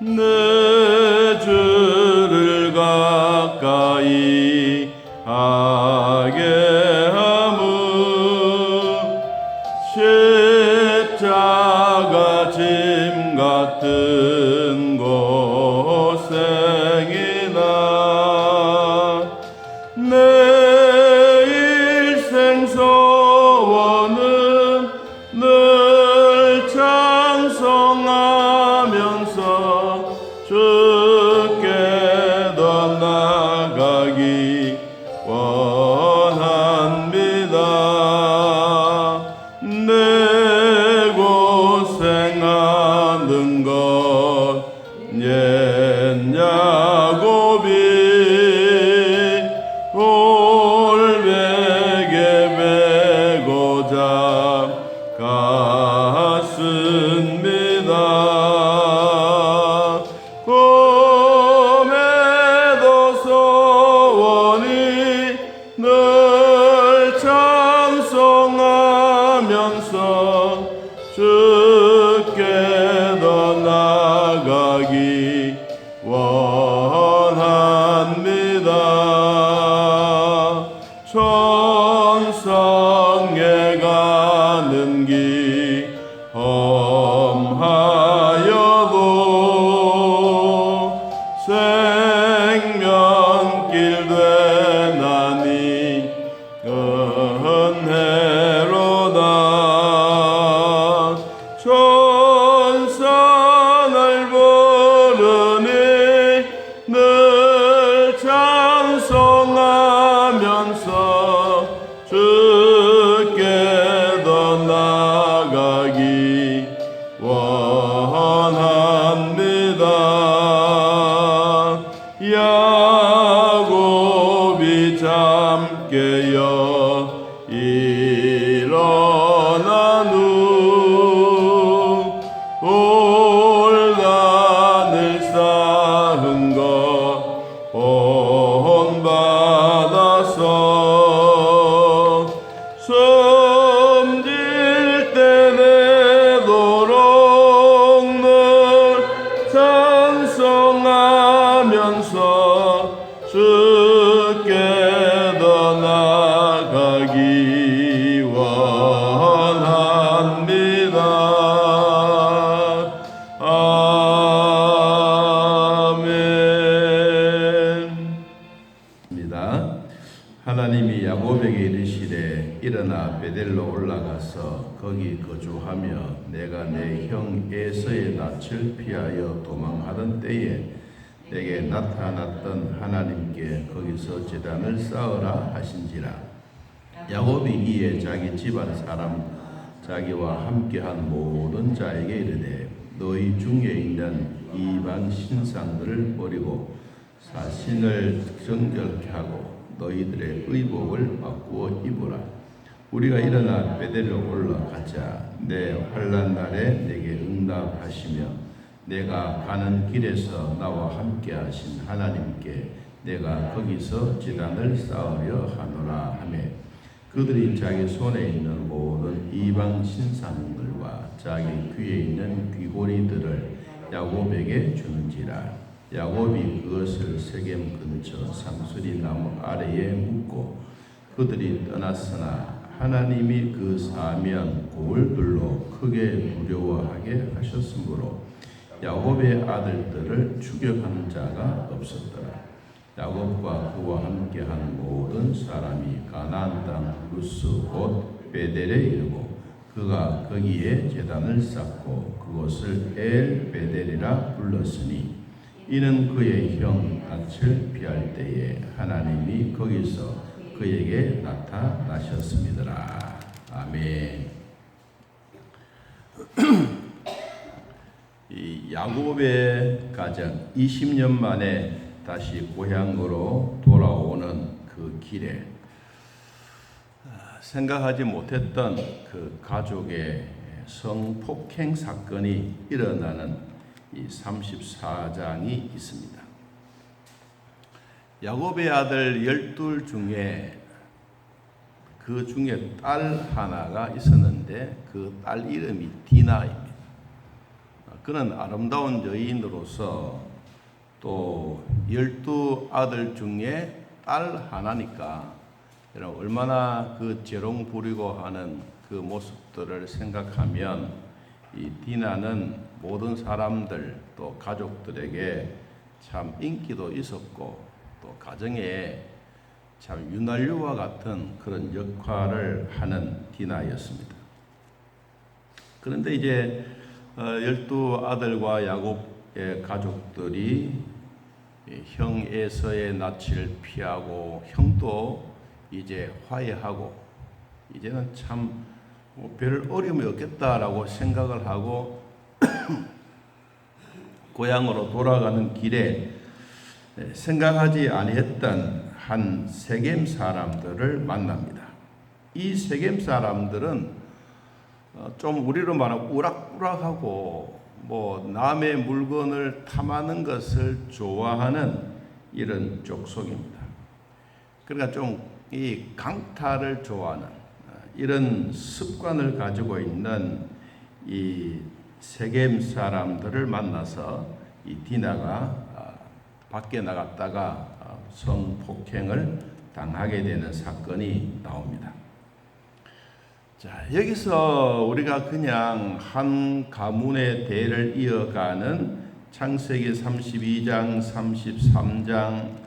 내 주를 가까이 하게 하무 십자가 짐 같은 고생이나 내 일생 소원은 늘 찬송하면서 주께 더 나아가기 원합니다. 내 고생하는 것 옛 야곱이 골백에 베고자 갔습니다. 꿈에도 소원이 늘 찬송하면서 주께 더 나아가기 원합니다. 천성에 가는 길 험하여도 생명길 되나니 은혜로다. 천산을 부르니 늘 찬송하면서 주께 더 나아가기 원합니다. 야곱이 잠 깨어 일어난 후 올단을 쌓은 것 본받아서 숨질 때 내도록 늘 찬송하면서 주께 더 나아가기 원합니다. 아멘. 하나님이 야곱에게 이르시되 일어나 베델로 올라가서 거기 거주하며 내가 내 형 에서의 낯을 피하여 도망하던 때에 내게 나타났던 하나님께 거기서 제단을 쌓으라 하신지라. 야곱이 이에 자기 집안 사람 자기와 함께한 모든 자에게 이르되 너희 중에 있는 이방 신상들을 버리고 사신을 정결케 하고 너희들의 의복을 바꾸어 입으라. 우리가 일어나 베델로 올라가자. 내 환난 날에 내게 응답하시며 내가 가는 길에서 나와 함께 하신 하나님께 내가 거기서 제단을 쌓으려 하노라 하며 그들이 자기 손에 있는 모든 이방 신상들과 자기 귀에 있는 귀고리들을 야곱에게 주는지라. 야곱이 그것을 세겜 근처 상수리 나무 아래에 묻고 그들이 떠났으나 하나님이 그 사면 고을들로 크게 두려워하게 하셨으므로 야곱의 아들들을 추격하는 자가 없었더라. 야곱과 그와 함께한 모든 사람이 가나안 땅 루스 곧 베델에 이르고 그가 거기에 제단을 쌓고 그곳을 엘 베델이라 불렀으니 이는 그의 형 낯을 피할 때에 하나님이 거기서 그에게 나타나셨습니다. 아멘. 이 야곱의 가정 20년 만에 다시 고향으로 돌아오는 그 길에 생각하지 못했던 그 가족의 성폭행 사건이 일어나는 이 34장이 있습니다. 야곱의 아들 12 중에 그 중에 딸 하나가 있었는데 그 딸 이름이 디나입니다. 그는 아름다운 여인으로서 또 12아들 중에 딸 하나니까 얼마나 그 재롱 부리고 하는 그 모습들을 생각하면 이 디나는 모든 사람들 또 가족들에게 참 인기도 있었고 또 가정에 참 윤활유와 같은 그런 역할을 하는 디나였습니다. 그런데 이제 12아들과 야곱의 가족들이 형 에서의 낯을 피하고 형도 이제 화해하고 이제는 참 별 어려움이 없겠다라고 생각을 하고 고향으로 돌아가는 길에 생각하지 아니했던 한 세겜 사람들을 만납니다. 이 세겜 사람들은 좀 우리로 말하면 우락부락하고 남의 물건을 탐하는 것을 좋아하는 이런 족속입니다. 그러니까 좀 이 강탈을 좋아하는 이런 습관을 가지고 있는 이 세겜 사람들을 만나서 이 디나가 밖에 나갔다가 성폭행을 당하게 되는 사건이 나옵니다. 자, 여기서 우리가 그냥 한 가문의 대를 이어가는 창세기 32장, 33장,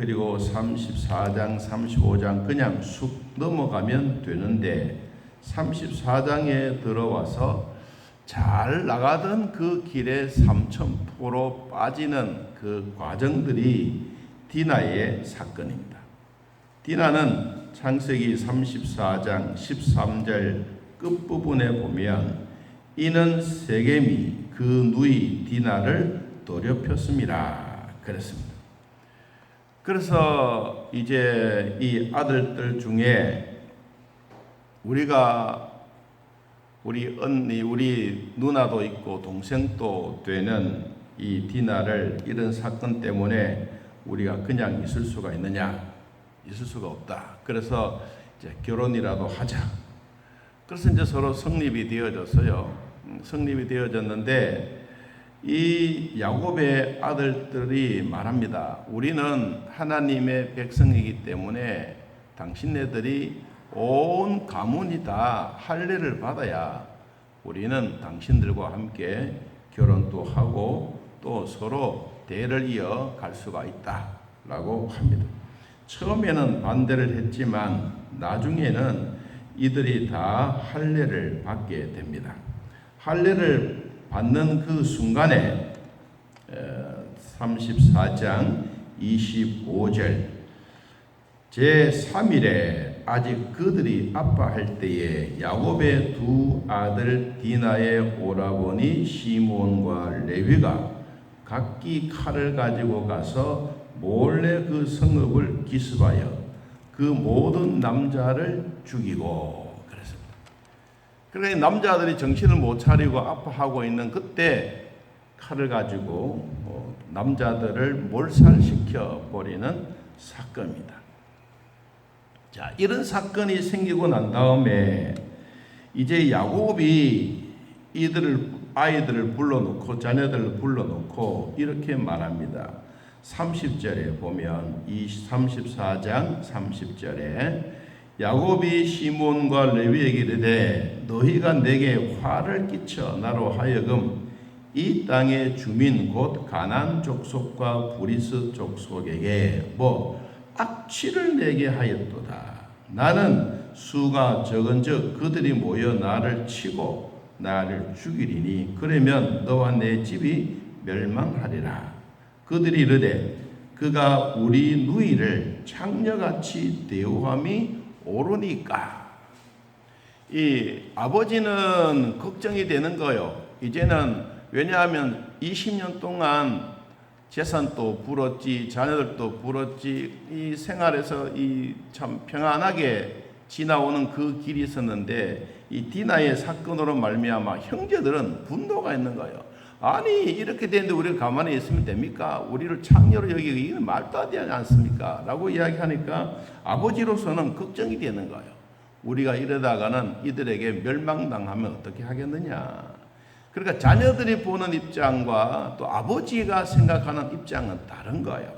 그리고 34장, 35장 그냥 쑥 넘어가면 되는데 34장에 들어와서 잘 나가던 그 길에 삼천포로 빠지는 그 과정들이 디나의 사건입니다. 디나는 창세기 34장 13절 끝부분에 보면 이는 세겜이 그 누이 디나를 더럽혔습니다. 그랬습니다. 그래서 이제 이 아들들 중에 우리가 우리 언니, 우리 누나도 있고 동생도 되는 이 디나를 이런 사건 때문에 우리가 그냥 있을 수가 있느냐? 있을 수가 없다. 그래서 이제 결혼이라도 하자. 그래서 이제 서로 성립이 되어졌어요. 성립이 되어졌는데 이 야곱의 아들들이 말합니다. 우리는 하나님의 백성이기 때문에 당신네들이 온 가문이 다 할례를 받아야 우리는 당신들과 함께 결혼도 하고 또 서로 대를 이어 갈 수가 있다라고 합니다. 처음에는 반대를 했지만 나중에는 이들이 다 할례를 받게 됩니다. 할례를 받는 그 순간에 34장 25절 제3일에 아직 그들이 아파할 때에 야곱의 두 아들 디나의 오라버니 시몬과 레위가 각기 칼을 가지고 가서 몰래 그 성읍을 기습하여 그 모든 남자를 죽이고 그랬습니다. 그러니까 남자들이 정신을 못 차리고 아파하고 있는 그때 칼을 가지고 남자들을 몰살시켜 버리는 사건입니다. 자, 이런 사건이 생기고 난 다음에 이제 야곱이 아이들을 불러놓고 자녀들을 불러놓고 이렇게 말합니다. 30절에 보면 이 34장 30절에 야곱이 시몬과 레위에게 이르되 너희가 내게 화를 끼쳐 나로 하여금 이 땅의 주민 곧 가나안 족속과 브리스 족속에게 악취를 내게 하였도다. 나는 수가 적은즉 그들이 모여 나를 치고 나를 죽이리니 그러면 너와 내 집이 멸망하리라. 그들이 이르되 그가 우리 누이를 창녀같이 대우함이 옳으니까. 이 아버지는 걱정이 되는 거요. 이제는 왜냐하면 20년 동안 재산도 불었지, 자녀들도 불었지, 이 생활에서 이 참 평안하게 지나오는 그 길이 있었는데 이 디나의 사건으로 말미암아 형제들은 분노가 있는 거예요. 아니 이렇게 되는데 우리가 가만히 있으면 됩니까? 우리를 창녀로 여기고 이건 말도 안 되지 않습니까? 라고 이야기하니까 아버지로서는 걱정이 되는 거예요. 우리가 이러다가는 이들에게 멸망당하면 어떻게 하겠느냐. 그러니까 자녀들이 보는 입장과 또 아버지가 생각하는 입장은 다른 거예요.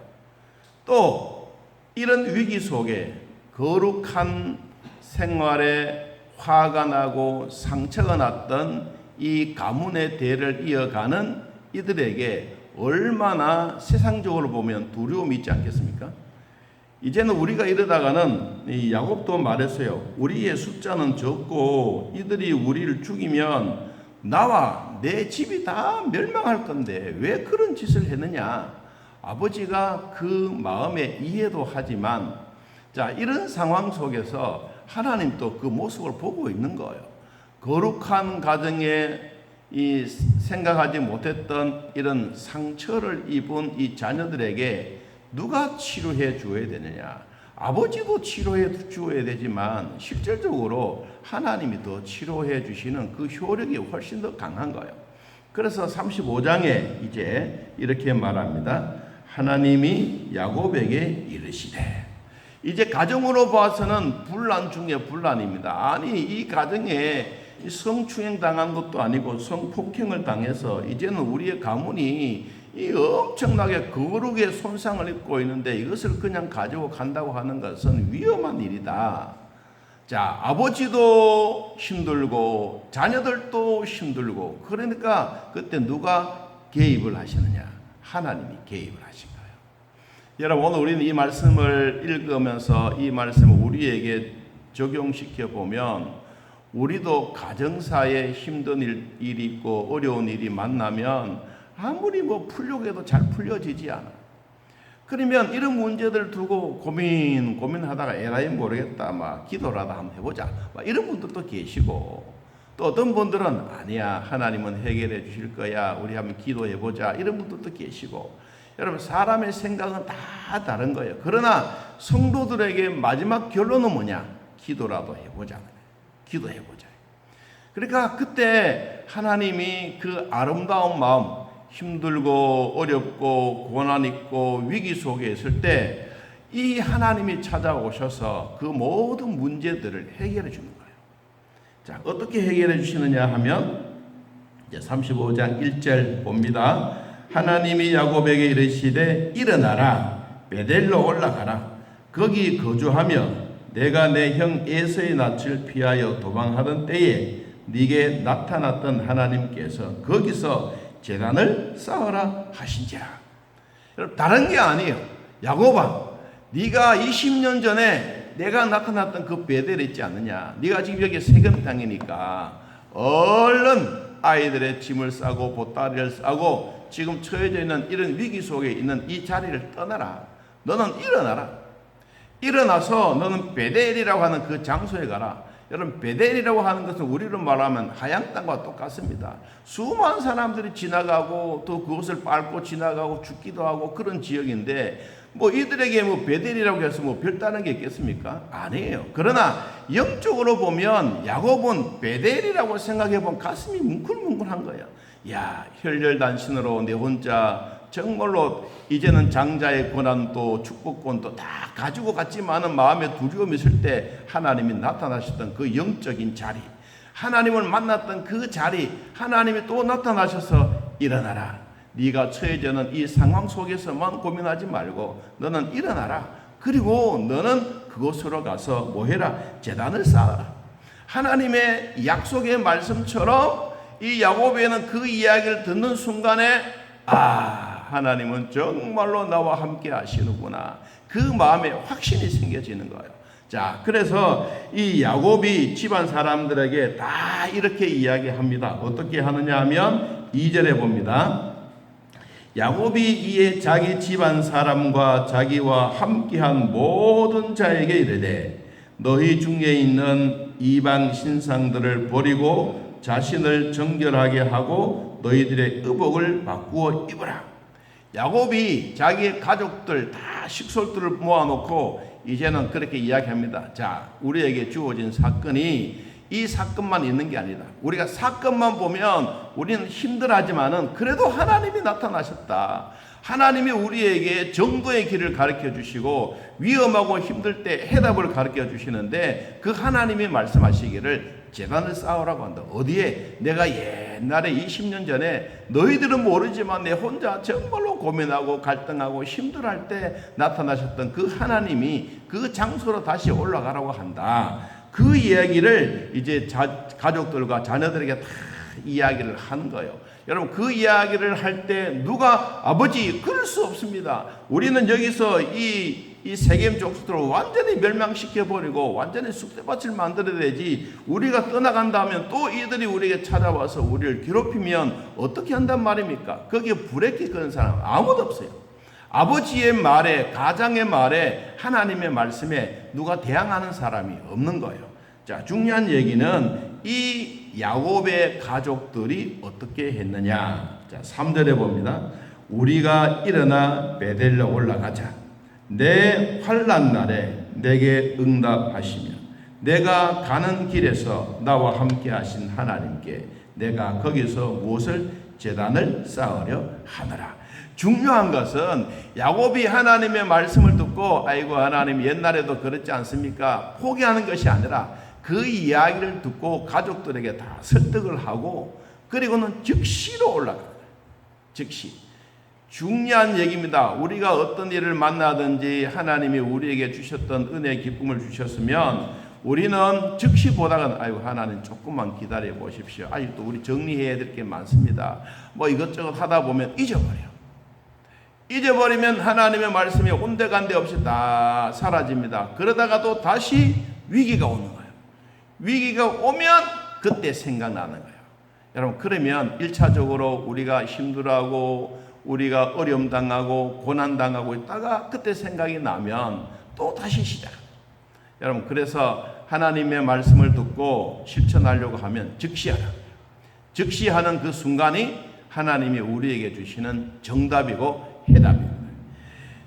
또 이런 위기 속에 거룩한 생활에 화가 나고 상처가 났던 이 가문의 대를 이어가는 이들에게 얼마나 세상적으로 보면 두려움이 있지 않겠습니까? 이제는 우리가 이러다가는 이 야곱도 말했어요. 우리의 숫자는 적고 이들이 우리를 죽이면 나와 내 집이 다 멸망할 건데 왜 그런 짓을 했느냐. 아버지가 그 마음에 이해도 하지만 자, 이런 상황 속에서 하나님도 그 모습을 보고 있는 거예요. 거룩한 가정에 이 생각하지 못했던 이런 상처를 입은 이 자녀들에게 누가 치료해 주어야 되느냐. 아버지도 치료해 주어야 되지만 실질적으로 하나님이 더 치료해 주시는 그 효력이 훨씬 더 강한 거예요. 그래서 35장에 이제 이렇게 말합니다. 하나님이 야곱에게 이르시되. 이제 가정으로 봐서는 분란 중에 분란입니다. 아니 이 가정에 성추행 당한 것도 아니고 성폭행을 당해서 이제는 우리의 가문이 이 엄청나게 거룩의 손상을 입고 있는데 이것을 그냥 가지고 간다고 하는 것은 위험한 일이다. 자, 아버지도 힘들고 자녀들도 힘들고 그러니까 그때 누가 개입을 하시느냐? 하나님이 개입을 하신 거예요. 여러분 오늘 우리는 이 말씀을 읽으면서 이 말씀을 우리에게 적용시켜 보면 우리도 가정사에 힘든 일이 있고 어려운 일이 만나면 아무리 풀려고 해도 잘 풀려지지 않아. 그러면 이런 문제들 두고 고민하다가 에라이 모르겠다. 기도라도 한번 해보자. 이런 분들도 계시고 또 어떤 분들은 아니야. 하나님은 해결해 주실 거야. 우리 한번 기도해보자. 이런 분들도 계시고 여러분 사람의 생각은 다 다른 거예요. 그러나 성도들에게 마지막 결론은 뭐냐? 기도라도 해보자. 기도해보자. 그러니까 그때 하나님이 그 아름다운 마음 힘들고 어렵고 고난 있고 위기 속에 있을 때 이 하나님이 찾아오셔서 그 모든 문제들을 해결해 주는 거예요. 자, 어떻게 해결해 주시느냐 하면 이제 35장 1절 봅니다. 하나님이 야곱에게 이르시되 일어나라 베델로 올라가라 거기 거주하며 내가 내 형 에서의 낯을 피하여 도망하던 때에 네게 나타났던 하나님께서 거기서 제단을 쌓으라 하신지라. 여러분 다른 게 아니에요. 야곱아, 네가 20년 전에 내가 나타났던 그 베델 있지 않느냐. 네가 지금 여기 세금 땅이니까 얼른 아이들의 짐을 싸고 보따리를 싸고 지금 처해져 있는 이런 위기 속에 있는 이 자리를 떠나라. 너는 일어나라. 일어나서 너는 베델이라고 하는 그 장소에 가라. 여러분 베델이라고 하는 것은 우리로 말하면 하양 땅과 똑같습니다. 수많은 사람들이 지나가고 또 그것을 밟고 지나가고 죽기도 하고 그런 지역인데 이들에게 베델이라고 해서 별다른 게 있겠습니까? 아니에요. 그러나 영적으로 보면 야곱은 베델이라고 생각해 보면 가슴이 뭉클뭉클한 거예요. 야, 혈혈단신으로 내 혼자 정말로 이제는 장자의 권한도 축복권도 다 가지고 갔지만은 마음에 두려움이 있을 때 하나님이 나타나셨던 그 영적인 자리, 하나님을 만났던 그 자리, 하나님이 또 나타나셔서 일어나라. 네가 처해지는 이 상황 속에서만 고민하지 말고 너는 일어나라. 그리고 너는 그곳으로 가서 뭐해라? 제단을 쌓아라. 하나님의 약속의 말씀처럼 이 야곱에는 그 이야기를 듣는 순간에 하나님은 정말로 나와 함께 하시는구나. 그 마음에 확신이 생겨지는 거예요. 자, 그래서 이 야곱이 집안 사람들에게 다 이렇게 이야기합니다. 어떻게 하느냐 하면 2절에 봅니다. 야곱이 이에 자기 집안 사람과 자기와 함께한 모든 자에게 이르되 너희 중에 있는 이방 신상들을 버리고 자신을 정결하게 하고 너희들의 의복을 바꾸어 입으라. 야곱이 자기의 가족들 다 식솔들을 모아놓고 이제는 그렇게 이야기합니다. 자, 우리에게 주어진 사건이 이 사건만 있는 게 아니다. 우리가 사건만 보면 우리는 힘들하지만은 그래도 하나님이 나타나셨다. 하나님이 우리에게 정도의 길을 가르쳐 주시고 위험하고 힘들 때 해답을 가르쳐 주시는데 그 하나님이 말씀하시기를 재단을 쌓으라고 한다. 어디에? 내가 옛날에 20년 전에 너희들은 모르지만 내 혼자 정말로 고민하고 갈등하고 힘들할 때 나타나셨던 그 하나님이 그 장소로 다시 올라가라고 한다. 그 이야기를 이제 가족들과 자녀들에게 다 이야기를 하는 거예요. 여러분 그 이야기를 할 때 누가 아버지 그럴 수 없습니다. 우리는 여기서 이 세겜 족속들을 완전히 멸망시켜버리고 완전히 쑥대밭을 만들어야 되지. 우리가 떠나간다면 또 이들이 우리에게 찾아와서 우리를 괴롭히면 어떻게 한단 말입니까? 거기에 브레이크 거는 사람 아무도 없어요. 아버지의 말에, 가장의 말에, 하나님의 말씀에 누가 대항하는 사람이 없는 거예요. 자, 중요한 얘기는 이 야곱의 가족들이 어떻게 했느냐. 자, 3절에 봅니다. 우리가 일어나 베델로 올라가자. 내 환난 날에 내게 응답하시며 내가 가는 길에서 나와 함께 하신 하나님께 내가 거기서 무엇을 제단을 쌓으려 하노라. 중요한 것은 야곱이 하나님의 말씀을 듣고 아이고 하나님 옛날에도 그랬지 않습니까? 포기하는 것이 아니라 그 이야기를 듣고 가족들에게 다 설득을 하고 그리고는 즉시로 올라가요. 즉시. 중요한 얘기입니다. 우리가 어떤 일을 만나든지 하나님이 우리에게 주셨던 은혜 기쁨을 주셨으면 우리는 즉시 보다가 아이고 하나님 조금만 기다려 보십시오. 아직도 우리 정리해야 될 게 많습니다. 뭐 이것저것 하다 보면 잊어버리면 하나님의 말씀이 온데간데 없이 다 사라집니다. 그러다가도 다시 위기가 오는 거예요. 위기가 오면 그때 생각나는 거예요. 여러분 그러면 1차적으로 우리가 힘들어하고 우리가 어려움 당하고 고난 당하고 있다가 그때 생각이 나면 또 다시 시작합니다. 여러분 그래서 하나님의 말씀을 듣고 실천하려고 하면 즉시하라. 즉시하는 그 순간이 하나님이 우리에게 주시는 정답이고 해답입니다.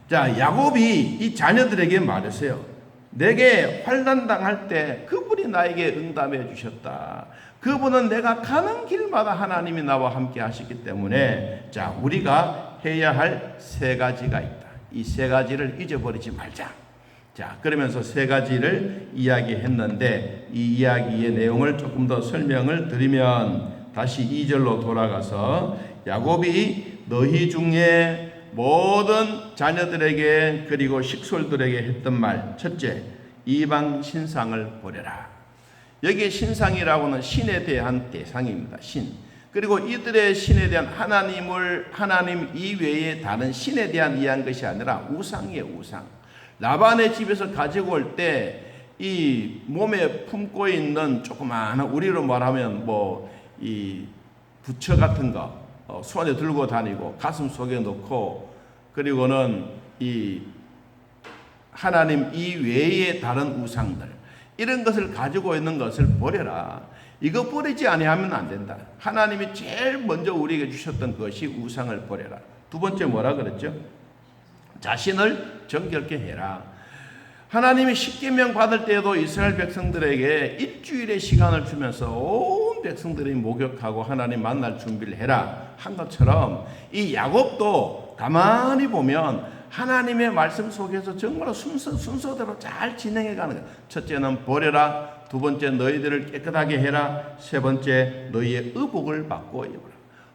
자, 야곱이 이 자녀들에게 말했어요. 내게 환난 당할 때 그분이 나에게 응답해 주셨다. 그분은 내가 가는 길마다 하나님이 나와 함께 하시기 때문에 자, 우리가 해야 할 세 가지가 있다. 이 세 가지를 잊어버리지 말자. 자, 그러면서 세 가지를 이야기했는데 이 이야기의 내용을 조금 더 설명을 드리면 다시 2절로 돌아가서 야곱이 너희 중에 모든 자녀들에게 그리고 식솔들에게 했던 말 첫째, 이방 신상을 버려라. 여기에 신상이라고는 신에 대한 대상입니다. 신. 그리고 이들의 신에 대한 하나님 이외에 다른 신에 대한 이해한 것이 아니라 우상이에요. 우상. 라반의 집에서 가지고 올 때 이 몸에 품고 있는 조그마한 우리로 말하면 이 부처 같은 거 손에 들고 다니고 가슴 속에 넣고 그리고는 이 하나님 이외의 다른 우상들 이런 것을 가지고 있는 것을 버려라. 이거 버리지 아니하면 안 된다. 하나님이 제일 먼저 우리에게 주셨던 것이 우상을 버려라. 두 번째 뭐라 그랬죠? 자신을 정결케 해라. 하나님이 십계명 받을 때에도 이스라엘 백성들에게 일주일의 시간을 주면서 온 백성들이 목욕하고 하나님 만날 준비를 해라 한 것처럼 이 야곱도 가만히 보면 하나님의 말씀 속에서 정말 순서대로 잘 진행해가는 거예요. 첫째는 버려라. 두 번째 너희들을 깨끗하게 해라. 세 번째 너희의 의복을 바꾸어 입어라.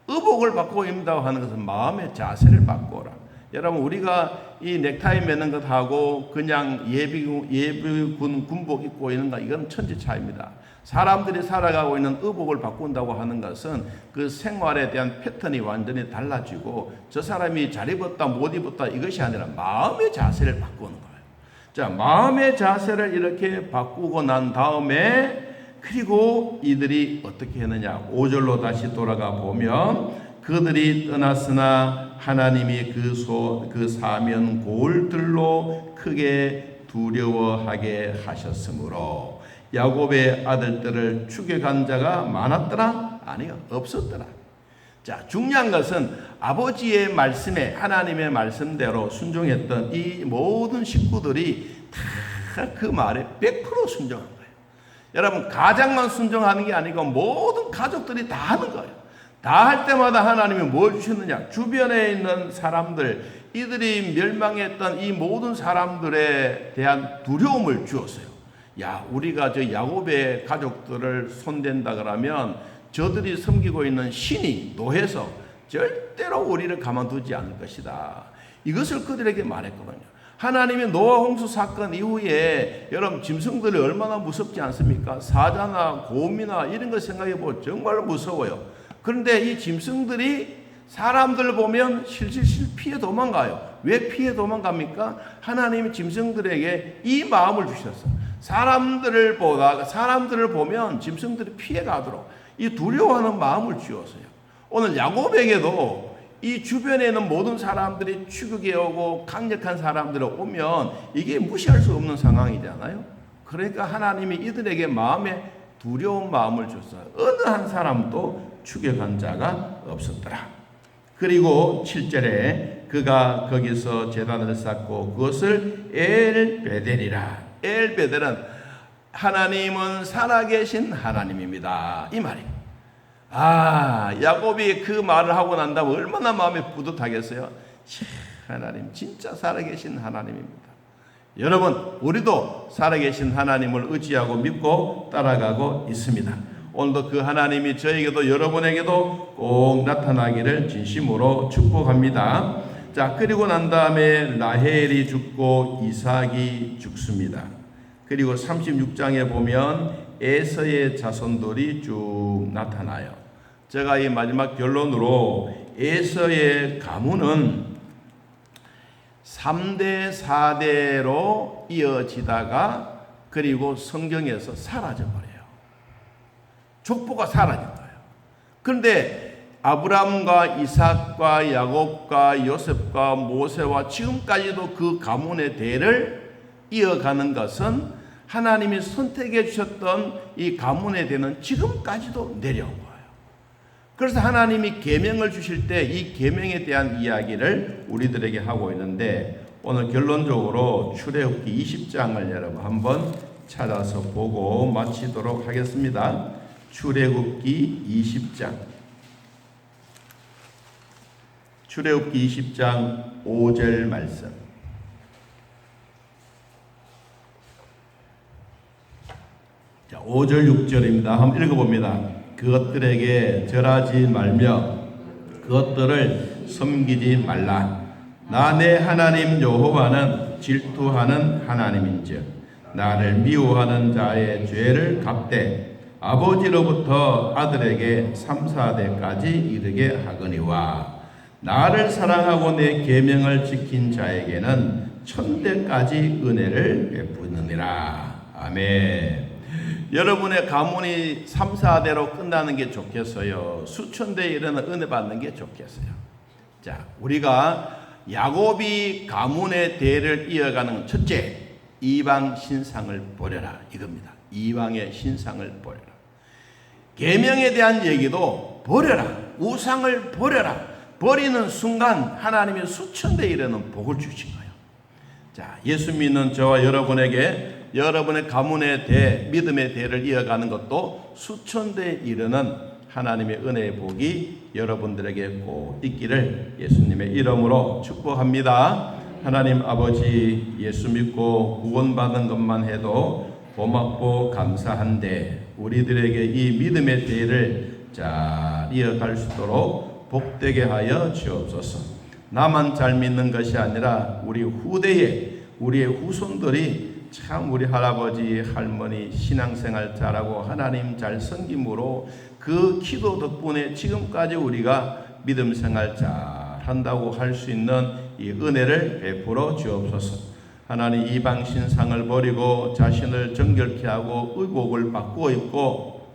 의복을 바꾸어 입는다고 하는 것은 마음의 자세를 바꾸어라. 여러분 우리가 이 넥타이 매는 것하고 그냥 예비군 군복 입고 있는 거 이건 천지 차이입니다. 사람들이 살아가고 있는 의복을 바꾼다고 하는 것은 그 생활에 대한 패턴이 완전히 달라지고 저 사람이 잘 입었다 못 입었다 이것이 아니라 마음의 자세를 바꾸는 거예요. 자, 마음의 자세를 이렇게 바꾸고 난 다음에 그리고 이들이 어떻게 했느냐 5절로 다시 돌아가 보면 그들이 떠났으나 하나님이 그 사면 고울들로 크게 두려워하게 하셨으므로 야곱의 아들들을 죽여간 자가 많았더라? 아니요, 없었더라. 자, 중요한 것은 아버지의 말씀에 하나님의 말씀대로 순종했던 이 모든 식구들이 다 그 말에 100% 순종한 거예요. 여러분, 가장만 순종하는 게 아니고 모든 가족들이 다 하는 거예요. 다 할 때마다 하나님이 뭘 주셨느냐? 주변에 있는 사람들, 이들이 멸망했던 이 모든 사람들에 대한 두려움을 주었어요. 야, 우리가 저 야곱의 가족들을 손댄다 그러면 저들이 섬기고 있는 신이 노해서 절대로 우리를 가만두지 않을 것이다. 이것을 그들에게 말했거든요. 하나님이 노아 홍수 사건 이후에 여러분 짐승들이 얼마나 무섭지 않습니까? 사자나 곰이나 이런 거 생각해 보면 정말 무서워요. 그런데 이 짐승들이 사람들 보면 실실실 피해 도망가요. 왜 피해 도망갑니까? 하나님이 짐승들에게 이 마음을 주셨어요. 사람들을 보면 짐승들이 피해 가도록 이 두려워하는 마음을 주었어요. 오늘 야곱에게도 이 주변에 있는 모든 사람들이 추격해 오고 강력한 사람들이 오면 이게 무시할 수 없는 상황이잖아요. 그러니까 하나님이 이들에게 마음에 두려운 마음을 줬어요. 어느 한 사람도 추격한 자가 없었더라. 그리고 7절에 그가 거기서 제단을 쌓고 그것을 엘베델이라. 엘베델은 하나님은 살아계신 하나님입니다, 이 말이에요. 야곱이 그 말을 하고 난 다음에 얼마나 마음이 뿌듯하겠어요. 하나님 진짜 살아계신 하나님입니다. 여러분, 우리도 살아계신 하나님을 의지하고 믿고 따라가고 있습니다. 오늘도 그 하나님이 저에게도 여러분에게도 꼭 나타나기를 진심으로 축복합니다. 자, 그리고 난 다음에 라헬이 죽고 이삭이 죽습니다. 그리고 36장에 보면 에서의 자손들이 쭉 나타나요. 제가 이 마지막 결론으로 에서의 가문은 3대 4대로 이어지다가 그리고 성경에서 사라져버려요. 족보가 사라진 거예요. 그런데 아브라함과 이삭과 야곱과 요셉과 모세와 지금까지도 그 가문의 대를 이어가는 것은 하나님이 선택해 주셨던 이 가문의 대는 지금까지도 내려온 거예요. 그래서 하나님이 계명을 주실 때 이 계명에 대한 이야기를 우리들에게 하고 있는데, 오늘 결론적으로 출애굽기 20장을 여러분 한번 찾아서 보고 마치도록 하겠습니다. 출애굽기 20장. 출애굽기 20장 5절 말씀. 자, 5절 6절입니다. 한번 읽어봅니다. 그것들에게 절하지 말며 그것들을 섬기지 말라. 나 내 하나님 여호와는 질투하는 하나님인즉 나를 미워하는 자의 죄를 갚되 아버지로부터 아들에게 3, 4대까지 이르게 하거니와 나를 사랑하고 내 계명을 지킨 자에게는 1000대까지 은혜를 베푸느니라. 아멘. 여러분의 가문이 3, 4대로 끝나는 게 좋겠어요? 수천 대에 이르는 은혜 받는 게 좋겠어요? 자, 우리가 야곱이 가문의 대를 이어가는 첫째, 이방 신상을 버려라, 이겁니다. 이방의 신상을 버려라. 계명에 대한 얘기도 버려라. 우상을 버려라. 버리는 순간 하나님이 수천 대에 이르는 복을 주신 거예요. 자, 예수 믿는 저와 여러분에게 여러분의 가문의 대, 믿음의 대를 이어가는 것도 수천 대에 이르는 하나님의 은혜의 복이 여러분들에게 꼭 있기를 예수님의 이름으로 축복합니다. 하나님 아버지, 예수 믿고 구원받은 것만 해도 고맙고 감사한데 우리들에게 이 믿음의 대를 잘 이어갈 수 있도록 복되게 하여 주옵소서. 나만 잘 믿는 것이 아니라 우리 후대에 우리의 후손들이 참 우리 할아버지 할머니 신앙생활 잘하고 하나님 잘 섬김으로 그 기도 덕분에 지금까지 우리가 믿음 생활 잘 한다고 할 수 있는 이 은혜를 베풀어 주옵소서. 하나님 이방 신상을 버리고 자신을 정결케 하고 의복을 바꾸어 입고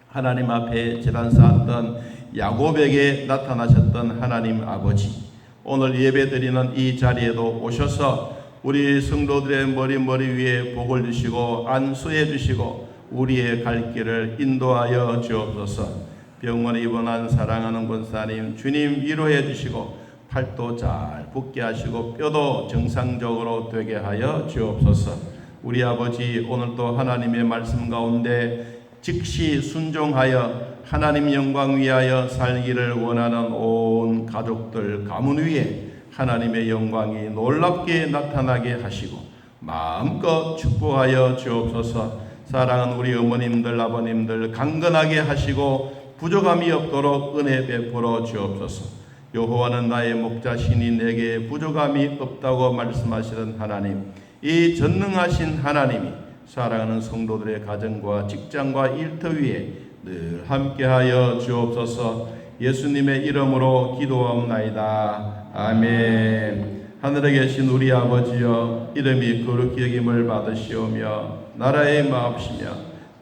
하나님 앞에 제단 쌓았던 야곱에게 나타나셨던 하나님 아버지, 오늘 예배드리는 이 자리에도 오셔서 우리 성도들의 머리 위에 복을 주시고 안수해 주시고 우리의 갈 길을 인도하여 주옵소서. 병원에 입원한 사랑하는 권사님 주님 위로해 주시고 팔도 잘 붙게 하시고 뼈도 정상적으로 되게 하여 주옵소서. 우리 아버지 오늘도 하나님의 말씀 가운데 즉시 순종하여 하나님 영광 위하여 살기를 원하는 온 가족들 가문 위에 하나님의 영광이 놀랍게 나타나게 하시고 마음껏 축복하여 주옵소서. 사랑하는 우리 어머님들 아버님들 강건하게 하시고 부족함이 없도록 은혜 베풀어 주옵소서. 여호와는 나의 목자시니 내게 부족함이 없다고 말씀하시는 하나님, 이 전능하신 하나님이 사랑하는 성도들의 가정과 직장과 일터 위에 늘 함께하여 주옵소서. 예수님의 이름으로 기도하옵나이다. 아멘. 하늘에 계신 우리 아버지여, 이름이 거룩히 여김을 받으시오며 나라의 마옵시며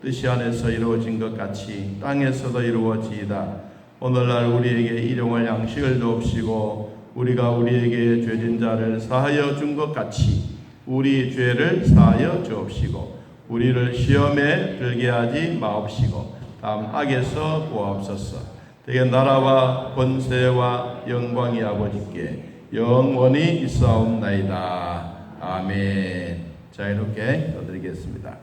뜻이 하늘에서 이루어진 것 같이 땅에서도 이루어지이다. 오늘날 우리에게 일용할 양식을 주옵시고 우리가 우리에게 죄진 자를 사하여 준 것 같이 우리 죄를 사하여 주옵시고 우리를 시험에 들게 하지 마옵시고 다음 악에서 구하옵소서. 대개 나라와 권세와 영광이 아버지께 영원히 있사옵나이다. 아멘. 자, 이렇게 떠드리겠습니다.